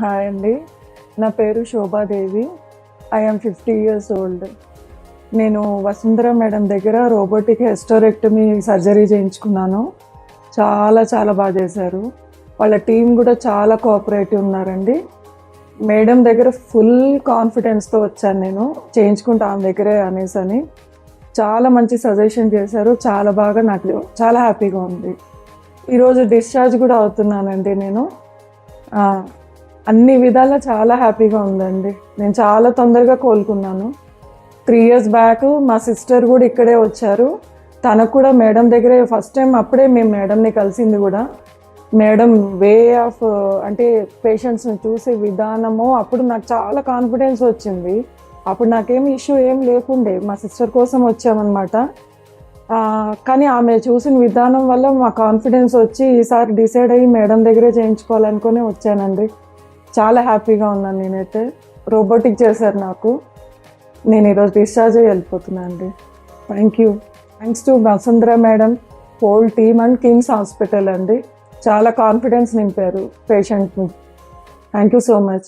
Hi అండి. నా పేరు Shobha Devi. I am 50 years old. నేను వసుంధర మేడం దగ్గర రోబోటిక్ హెస్టరెక్టమీ సర్జరీ చేయించుకున్నాను. చాలా చాలా బాగా చేశారు. వాళ్ళ టీం కూడా చాలా కోఆపరేటివ్ ఉన్నారండి. మేడం దగ్గర ఫుల్ కాన్ఫిడెన్స్తో వచ్చాను. నేను చేయించుకుంటా ఆమె దగ్గరే అనేసి చాలా మంచి సజెషన్ చేశారు. చాలా బాగా నాకు చాలా హ్యాపీగా ఉంది. ఈరోజు డిశ్చార్జ్ కూడా అవుతున్నానండి. నేను అన్ని విధాలా చాలా హ్యాపీగా ఉందండి. నేను చాలా తొందరగా కోలుకున్నాను. 3 years బ్యాక్ మా సిస్టర్ కూడా ఇక్కడే వచ్చారు. తనకు కూడా మేడం దగ్గరే ఫస్ట్ టైం అప్పుడే మేము మేడంని కలిసింది కూడా. మేడం వే ఆఫ్ అంటే పేషెంట్స్ని చూసే విధానము అప్పుడు నాకు చాలా కాన్ఫిడెన్స్ వచ్చింది. అప్పుడు నాకేమి ఇష్యూ ఏం లేకుండే, మా సిస్టర్ కోసం వచ్చామన్నమాట. కానీ ఆమె చూసిన విధానం వల్ల మా కాన్ఫిడెన్స్ వచ్చి ఈసారి డిసైడ్ అయ్యి మేడం దగ్గరే చేయించుకోవాలనుకుని వచ్చానండి. చాలా హ్యాపీగా ఉన్నాను నేనైతే. రోబోటిక్ చేశారు నాకు. నేను ఈరోజు డిశ్చార్జ్ అయ్యి వెళ్ళిపోతున్నాను అండి. Thanks to Vasundhara madam, whole team and KIMS hospital అండి. చాలా కాన్ఫిడెన్స్ నింపారు పేషెంట్ని. Thank you so much.